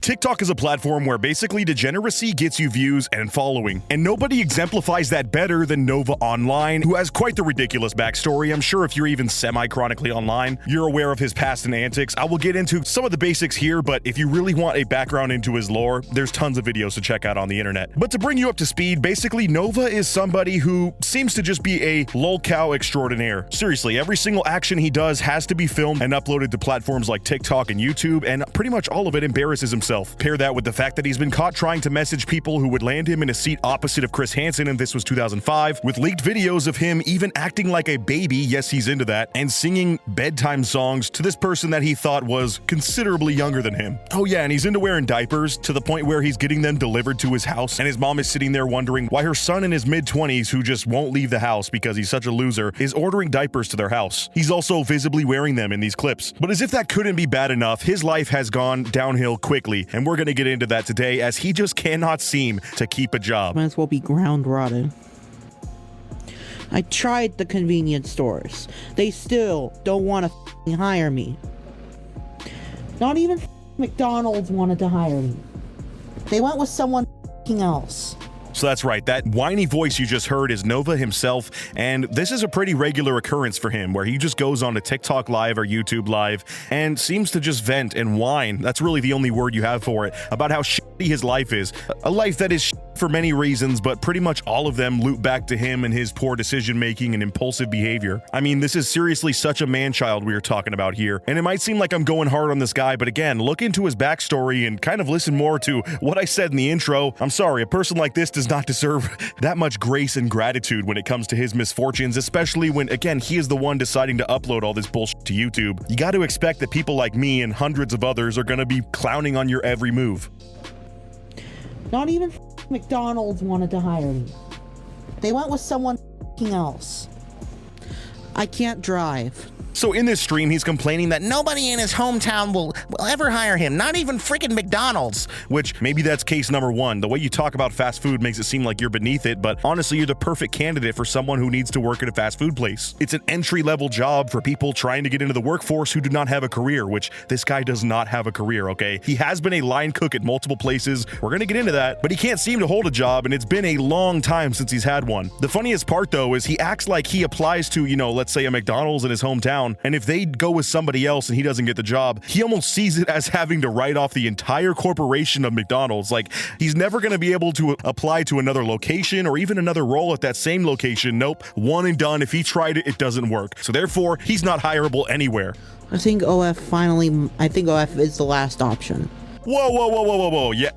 TikTok is a platform where basically degeneracy gets you views and following, and nobody exemplifies that better than Nova Online, who has quite the ridiculous backstory. I'm sure if you're even semi-chronically online, you're aware of his past and antics. I will get into some of the basics here, but if you really want a background into his lore, there's tons of videos to check out on the internet. But to bring you up to speed, basically Nova is somebody who seems to just be a lolcow extraordinaire. Seriously, every single action he does has to be filmed and uploaded to platforms like TikTok and YouTube, and pretty much all of it embarrasses himself. Pair that with the fact that he's been caught trying to message people who would land him in a seat opposite of Chris Hansen, and this was 2005, with leaked videos of him even acting like a baby, yes, he's into that, and singing bedtime songs to this person that he thought was considerably younger than him. Oh yeah, and he's into wearing diapers to the point where he's getting them delivered to his house, and his mom is sitting there wondering why her son in his mid-20s, who just won't leave the house because he's such a loser, is ordering diapers to their house. He's also visibly wearing them in these clips. But as if that couldn't be bad enough, his life has gone downhill quickly, and we're gonna get into that today as he just cannot seem to keep a job. Might as well be ground rotted. I tried the convenience stores. They still don't want to hire me. Not even McDonald's wanted to hire me. They went with someone else. So that's right, that whiny voice you just heard is Nova himself, and this is a pretty regular occurrence for him, where he just goes on to TikTok Live or YouTube Live and seems to just vent and whine, that's really the only word you have for it, about how shitty his life is. A life that is for many reasons, but pretty much all of them loop back to him and his poor decision-making and impulsive behavior. I mean, this is seriously such a man-child we are talking about here, and it might seem like I'm going hard on this guy, but again, look into his backstory and kind of listen more to what I said in the intro. I'm sorry, a person like this does not deserve that much grace and gratitude when it comes to his misfortunes, especially when, again, he is the one deciding to upload all this bullshit to YouTube. You got to expect that people like me and hundreds of others are going to be clowning on your every move. Not even McDonald's wanted to hire me. They went with someone else. I can't drive. So in this stream, he's complaining that nobody in his hometown will ever hire him, not even freaking McDonald's, which maybe that's case number one. The way you talk about fast food makes it seem like you're beneath it, but honestly, you're the perfect candidate for someone who needs to work at a fast food place. It's an entry-level job for people trying to get into the workforce who do not have a career, which this guy does not have a career, okay? He has been a line cook at multiple places. We're gonna get into that, but he can't seem to hold a job, and it's been a long time since he's had one. The funniest part, though, is he acts like he applies to, let's say a McDonald's in his hometown, and if they go with somebody else and he doesn't get the job, he almost sees it as having to write off the entire corporation of McDonald's. Like, he's never going to be able to apply to another location or even another role at that same location. Nope, one and done. If he tried it, it doesn't work. So therefore, he's not hireable anywhere. I think OF is the last option. Whoa. Yeah,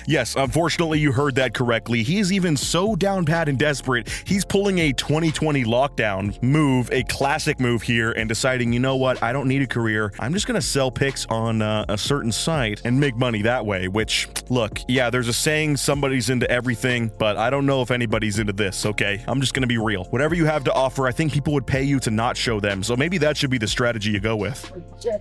yes, unfortunately, you heard that correctly. He is even so down pat and desperate, he's pulling a 2020 lockdown move, a classic move here, and deciding, you know what, I don't need a career. I'm just going to sell pics on a certain site and make money that way, which, look, yeah, there's a saying somebody's into everything, but I don't know if anybody's into this, okay? I'm just going to be real. Whatever you have to offer, I think people would pay you to not show them, so maybe that should be the strategy you go with.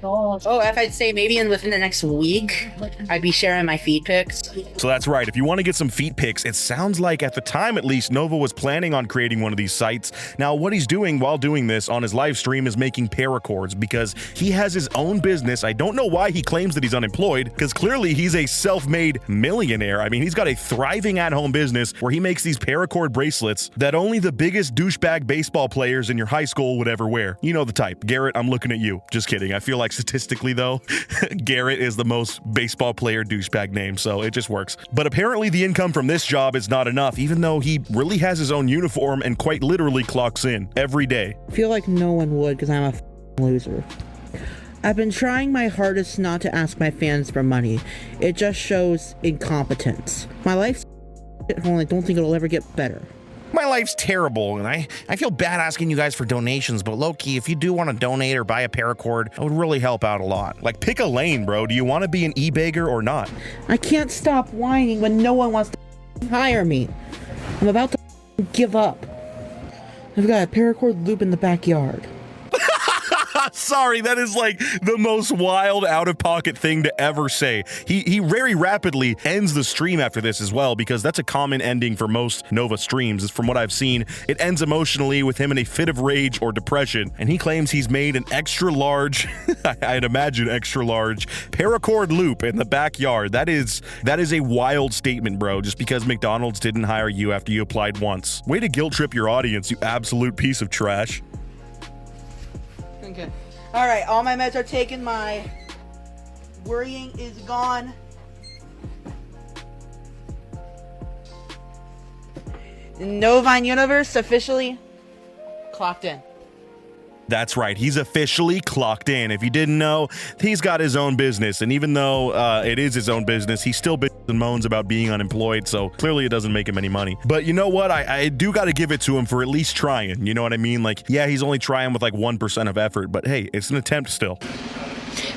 Oh, if I'd say maybe within the next week, I'd be sharing my feed pics. So that's right, if you want to get some feet pics, it sounds like at the time at least, Nova was planning on creating one of these sites. Now, what he's doing while doing this on his live stream is making paracords because he has his own business. I don't know why he claims that he's unemployed, because clearly he's a self-made millionaire. I mean, he's got a thriving at-home business where he makes these paracord bracelets that only the biggest douchebag baseball players in your high school would ever wear. You know the type. Garrett, I'm looking at you. Just kidding. I feel like statistically, though, Garrett is the most baseball player douchebag name, so it just works. But apparently the income from this job is not enough, even though he really has his own uniform and quite literally clocks in every day. I feel like no one would because I'm a loser. I've been trying my hardest not to ask my fans for money. It just shows incompetence. My life's and I don't think it'll ever get better. My life's terrible, and I feel bad asking you guys for donations, but low-key, if you do want to donate or buy a paracord, it would really help out a lot. Like, pick a lane, bro. Do you want to be an e-bagger or not? I can't stop whining when no one wants to hire me. I'm about to give up. I've got a paracord loop in the backyard. Sorry, that is like the most wild out-of-pocket thing to ever say. He very rapidly ends the stream after this as well, because that's a common ending for most Nova streams. From what I've seen, it ends emotionally with him in a fit of rage or depression, and he claims he's made an extra large, I'd imagine extra large, paracord loop in the backyard. That is a wild statement, bro, just because McDonald's didn't hire you after you applied once. Way to guilt trip your audience, you absolute piece of trash. Okay. Alright, all my meds are taken, my worrying is gone. Novine Universe officially clocked in. That's right, he's officially clocked in. If you didn't know, he's got his own business, and even though it is his own business, he still bitches and moans about being unemployed, so clearly it doesn't make him any money. But you know what? I do got to give it to him for at least trying, you know what I mean? Like, yeah, he's only trying with like 1% of effort, but hey, it's an attempt still.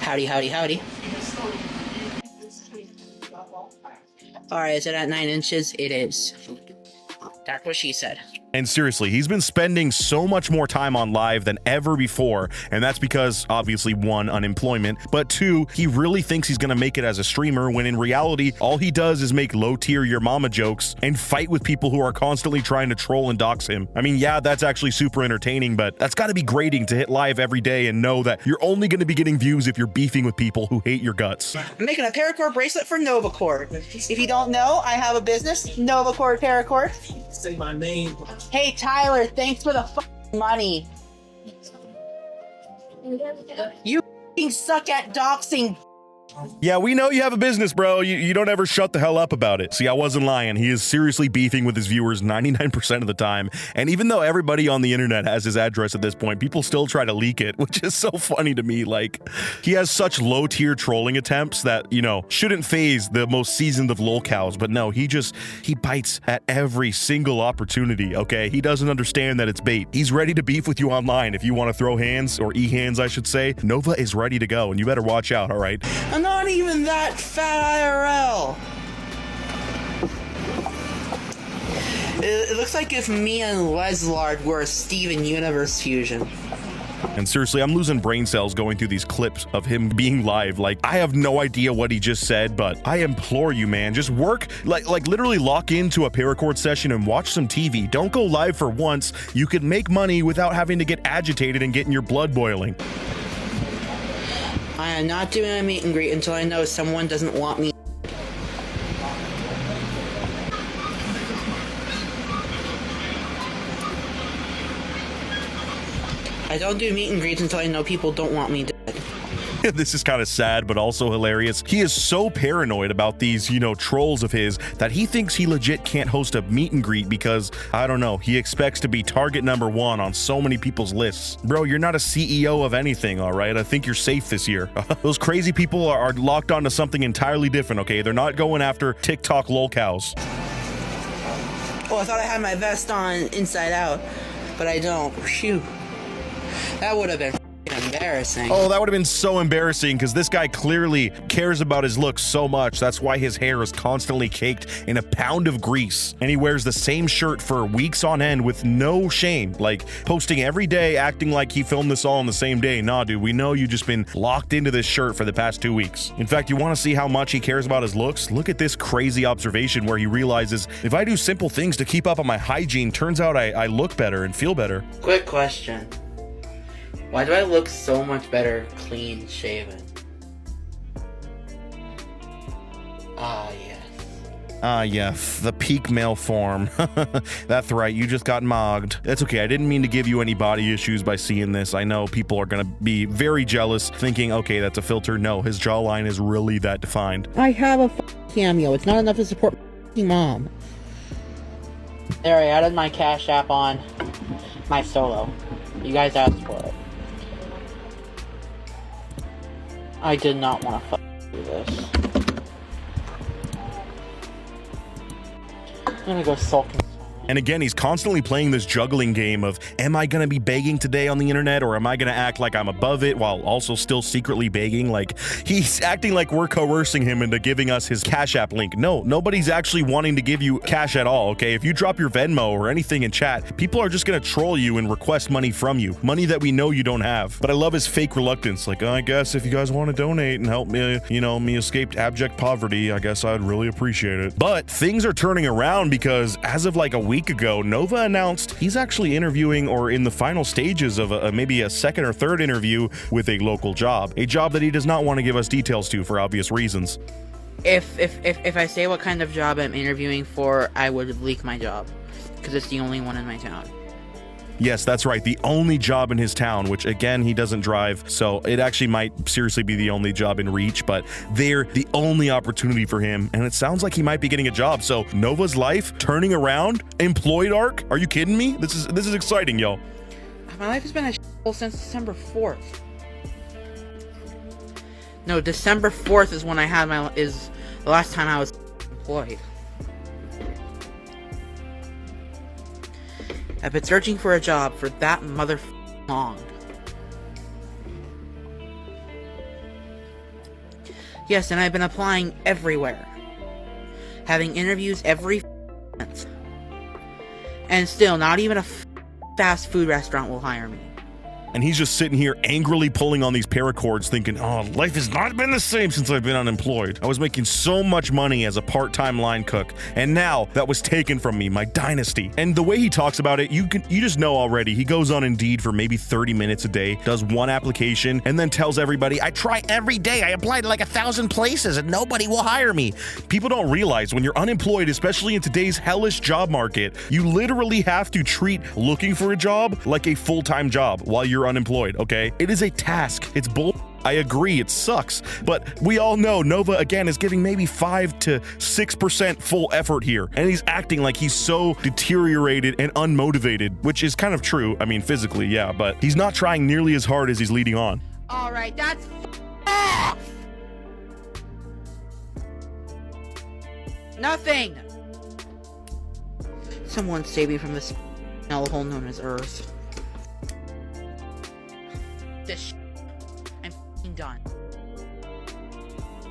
Howdy, howdy, howdy. Alright, is it at 9 inches? It is. That's what she said. And seriously, he's been spending so much more time on live than ever before, and that's because, obviously, 1, unemployment, but 2, he really thinks he's gonna make it as a streamer, when in reality, all he does is make low-tier your mama jokes and fight with people who are constantly trying to troll and dox him. I mean, yeah, that's actually super entertaining, but that's gotta be grating to hit live every day and know that you're only gonna be getting views if you're beefing with people who hate your guts. I'm making a paracord bracelet for Novacord. If you don't know, I have a business, Novacord Paracord. Say my name. Hey Tyler, thanks for the fucking money. You fucking suck at doxing. Yeah, we know you have a business, bro. You don't ever shut the hell up about it. See, I wasn't lying. He is seriously beefing with his viewers 99% of the time. And even though everybody on the internet has his address at this point, people still try to leak it, which is so funny to me. Like, he has such low-tier trolling attempts that, you know, shouldn't phase the most seasoned of lolcows. But no, he bites at every single opportunity, okay? He doesn't understand that it's bait. He's ready to beef with you online. If you want to throw hands, or e-hands, I should say, Nova is ready to go, and you better watch out, all right? I'm not even that fat IRL. It looks like if me and Leslard were a Steven Universe fusion. And seriously, I'm losing brain cells going through these clips of him being live. Like, I have no idea what he just said, but I implore you, man, just work, like literally lock into a paracord session and watch some TV. Don't go live for once. You could make money without having to get agitated and getting your blood boiling. I am not doing a meet and greet until I know someone doesn't want me. I don't do meet and greets until I know people don't want me dead. This is kind of sad, but also hilarious. He is so paranoid about these, you know, trolls of his that he thinks he legit can't host a meet and greet because, I don't know, he expects to be target number 1 on so many people's lists. Bro, you're not a CEO of anything, all right? I think you're safe this year. Those crazy people are locked onto something entirely different, okay? They're not going after TikTok lolcows. Oh, I thought I had my vest on inside out, but I don't. Phew. That would have been embarrassing. Oh, that would have been so embarrassing because this guy clearly cares about his looks so much. That's why his hair is constantly caked in a pound of grease. And he wears the same shirt for weeks on end with no shame. Like, posting every day, acting like he filmed this all on the same day. Nah, dude, we know you've just been locked into this shirt for the past 2 weeks. In fact, you want to see how much he cares about his looks? Look at this crazy observation where he realizes, if I do simple things to keep up on my hygiene, turns out I look better and feel better. Quick question. Why do I look so much better clean shaven? Ah, yes. Ah, yeah, the peak male form. That's right, you just got mogged. It's okay, I didn't mean to give you any body issues by seeing this. I know people are gonna be very jealous, thinking, okay, that's a filter. No, his jawline is really that defined. I have a cameo. It's not enough to support my mom. There, I added my Cash App on my solo. You guys asked for it. I did not want to do this. I'm gonna go sulk in And again, he's constantly playing this juggling game of, am I gonna be begging today on the internet, or am I gonna act like I'm above it while also still secretly begging? Like, he's acting like we're coercing him into giving us his Cash App link. No, nobody's actually wanting to give you cash at all, okay? If you drop your Venmo or anything in chat, people are just gonna troll you and request money from you. Money that we know you don't have. But I love his fake reluctance. Like, I guess if you guys want to donate and help me, me escape abject poverty, I guess I'd really appreciate it. But things are turning around because as of like a week ago, Nova announced he's actually interviewing or in the final stages of maybe a second or third interview with a local job, a job that he does not want to give us details to for obvious reasons. If I say what kind of job I'm interviewing for, I would leak my job because it's the only one in my town. Yes, that's right. The only job in his town, which again, he doesn't drive, so it actually might seriously be the only job in reach, but they're the only opportunity for him, and it sounds like he might be getting a job. So Nova's life turning around, employed arc? Are you kidding me? This is exciting, yo. My life has been a shithole since December 4th. No, December 4th is when is the last time I was employed. I've been searching for a job for that mother long. Yes, and I've been applying everywhere. Having interviews every month. And still, not even a fast food restaurant will hire me. And he's just sitting here angrily pulling on these paracords thinking, oh, life has not been the same since I've been unemployed. I was making so much money as a part-time line cook, and now that was taken from me, my dynasty. And the way he talks about it, you just know already. He goes on Indeed for maybe 30 minutes a day, does one application, and then tells everybody, I try every day. I applied to like 1,000 places and nobody will hire me. People don't realize when you're unemployed, especially in today's hellish job market, you literally have to treat looking for a job like a full-time job while you're unemployed, okay? It is a task. It's bull. I agree, it sucks, but we all know Nova, again, is giving maybe 5 to 6% full effort here, and he's acting like he's so deteriorated and unmotivated, which is kind of true. I mean, physically, yeah, but he's not trying nearly as hard as he's leading on. All right, that's off. Nothing. Someone save me from this hellhole known as Earth. This I'm f***ing done.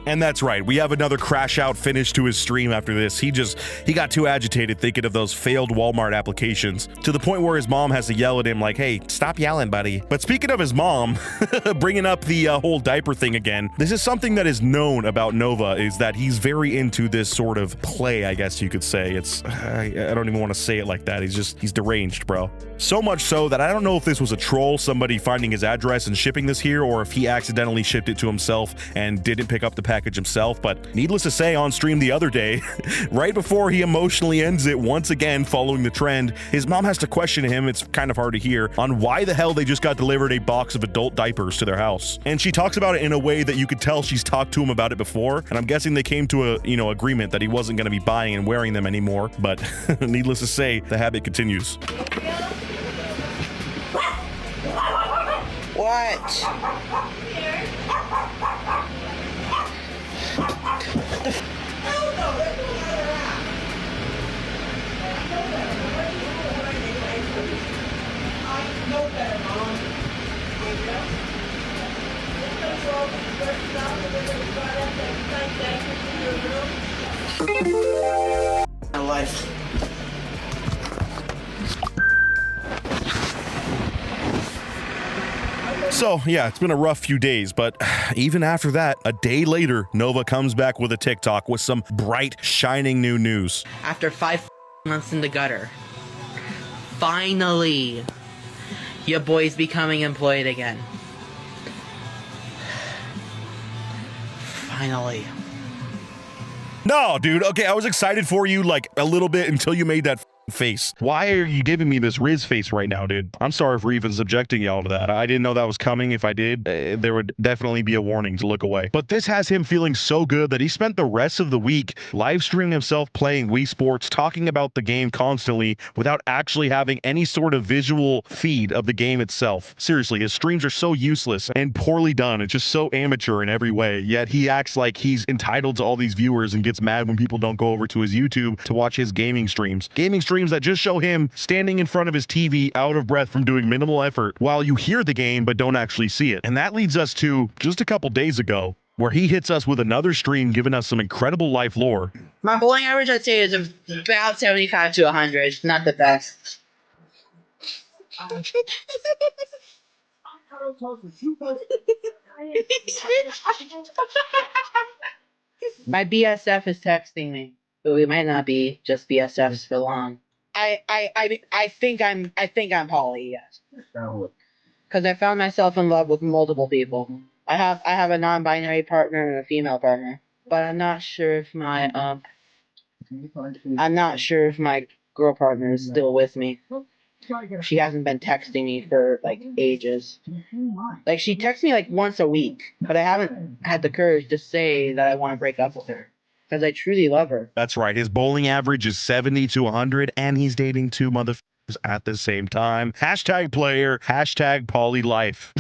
And that's right, we have another crash out finish to his stream after this. He got too agitated thinking of those failed Walmart applications to the point where his mom has to yell at him like, hey, stop yelling, buddy. But speaking of his mom, bringing up the whole diaper thing again, this is something that is known about Nova, is that he's very into this sort of play, I guess you could say. I don't even want to say it like that. He's deranged, bro. So much so that I don't know if this was a troll, somebody finding his address and shipping this here, or if he accidentally shipped it to himself and didn't pick up the package himself. But needless to say, on stream the other day, right before he emotionally ends it once again following the trend, his mom has to question him, it's kind of hard to hear, on why the hell they just got delivered a box of adult diapers to their house. And she talks about it in a way that you could tell she's talked to him about it before, and I'm guessing they came to a agreement that he wasn't going to be buying and wearing them anymore. But needless to say, the habit continues. What? My life. So yeah, it's been a rough few days, but even after that, a day later, Nova comes back with a TikTok with some bright, shining new news. After 5 months in the gutter, finally, your boy's becoming employed again. Finally. No, dude. Okay, I was excited for you like a little bit until you made that face. Why are you giving me this Riz face right now, dude? I'm sorry for even subjecting y'all to that. I didn't know that was coming. If I did, there would definitely be a warning to look away. But this has him feeling so good that he spent the rest of the week live streaming himself playing Wii Sports, talking about the game constantly without actually having any sort of visual feed of the game itself. Seriously, his streams are so useless and poorly done. It's just so amateur in every way, yet he acts like he's entitled to all these viewers and gets mad when people don't go over to his YouTube to watch his gaming streams. Gaming streams streams that just show him standing in front of his TV out of breath from doing minimal effort while you hear the game but don't actually see it. And that leads us to just a couple days ago, where he hits us with another stream giving us some incredible life lore. My bowling average, I'd say, is about 75 to 100. Not the best. My BSF is texting me, but we might not be just BSFs for long. I think I'm poly, yes. Because I found myself in love with multiple people. I have a non-binary partner and a female partner, but I'm not sure if my girl partner is still with me. She hasn't been texting me for like ages. Like she texts me like once a week, but I haven't had the courage to say that I want to break up with her because I truly love her. That's right. His bowling average is 70 to 100, and he's dating two motherfuckers at the same time. Hashtag player, hashtag poly life.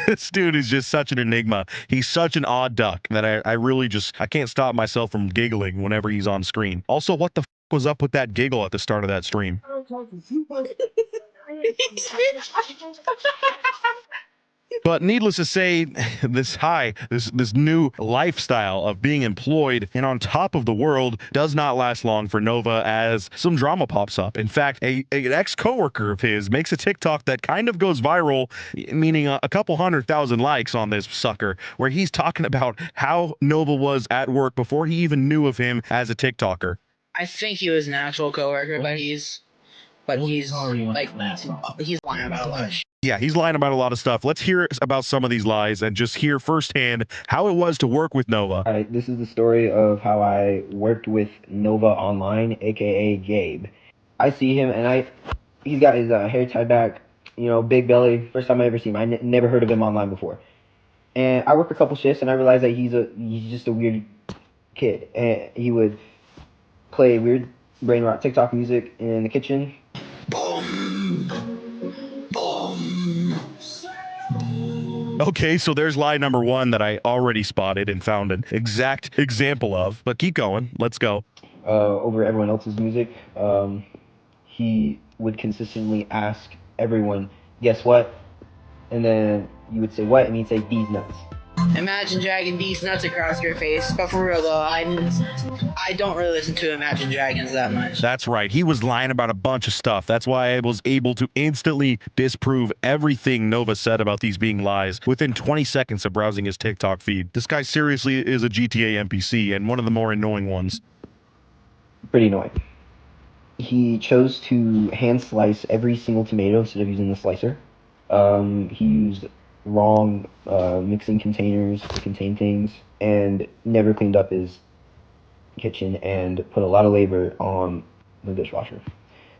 This dude is just such an enigma. He's such an odd duck that I really just, I can't stop myself from giggling whenever he's on screen. Also, what the was up with that giggle at the start of that stream? But needless to say, this new lifestyle of being employed and on top of the world does not last long for Nova, as some drama pops up. In fact, an ex-coworker of his makes a TikTok that kind of goes viral, meaning a couple 100,000 likes on this sucker, where he's talking about how Nova was at work before he even knew of him as a TikToker. I think he was an actual coworker, but he's lying about a lot of shit. Yeah, he's lying about a lot of stuff. Let's hear about some of these lies and just hear firsthand how it was to work with Nova. All right, this is the story of how I worked with Nova online, aka Gabe. I see him and he's got his hair tied back, you know, big belly. First time I ever seen him. I never heard of him online before. And I worked a couple shifts and I realized that he's just a weird kid. And he would play weird brain rot TikTok music in the kitchen. Okay, so there's lie number one that I already spotted and found an exact example of, but keep going. Let's go. Over everyone else's music, he would consistently ask everyone, guess what? And then you would say what? And he'd say, these nuts. Imagine dragging these nuts across your face, but for real though, I don't really listen to Imagine Dragons that much. That's right. He was lying about a bunch of stuff. That's why I was able to instantly disprove everything Nova said about these being lies within 20 seconds of browsing his TikTok feed. This guy seriously is a GTA NPC and one of the more annoying ones. Pretty annoying. He chose to hand slice every single tomato instead of using the slicer. He used wrong mixing containers to contain things and never cleaned up his kitchen and put a lot of labor on the dishwasher.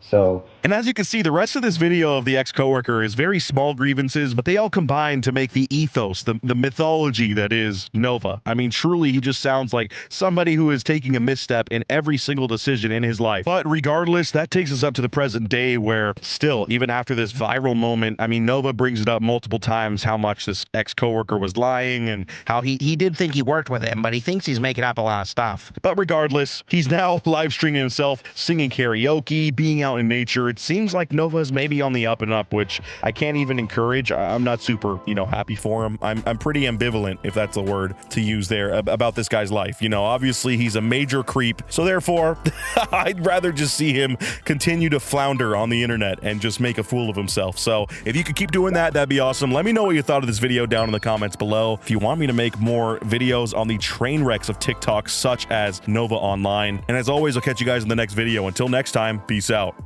So, and as you can see, the rest of this video of the ex-coworker is very small grievances, but they all combine to make the ethos, the mythology that is Nova. I mean, truly, he just sounds like somebody who is taking a misstep in every single decision in his life. But regardless, that takes us up to the present day where still, even after this viral moment, I mean, Nova brings it up multiple times how much this ex-coworker was lying and how he did think he worked with him, but he thinks he's making up a lot of stuff. But regardless, he's now live streaming himself, singing karaoke, being out in nature. It seems like Nova is maybe on the up and up, which I can't even encourage. I'm not super, happy for him. I'm pretty ambivalent, if that's a word to use there, about this guy's life. Obviously he's a major creep, so therefore I'd rather just see him continue to flounder on the internet and just make a fool of himself. So if you could keep doing that, that'd be awesome. Let me know what you thought of this video down in the comments below. If you want me to make more videos on the train wrecks of TikTok, such as Nova Online. And as always, I'll catch you guys in the next video. Until next time, peace out.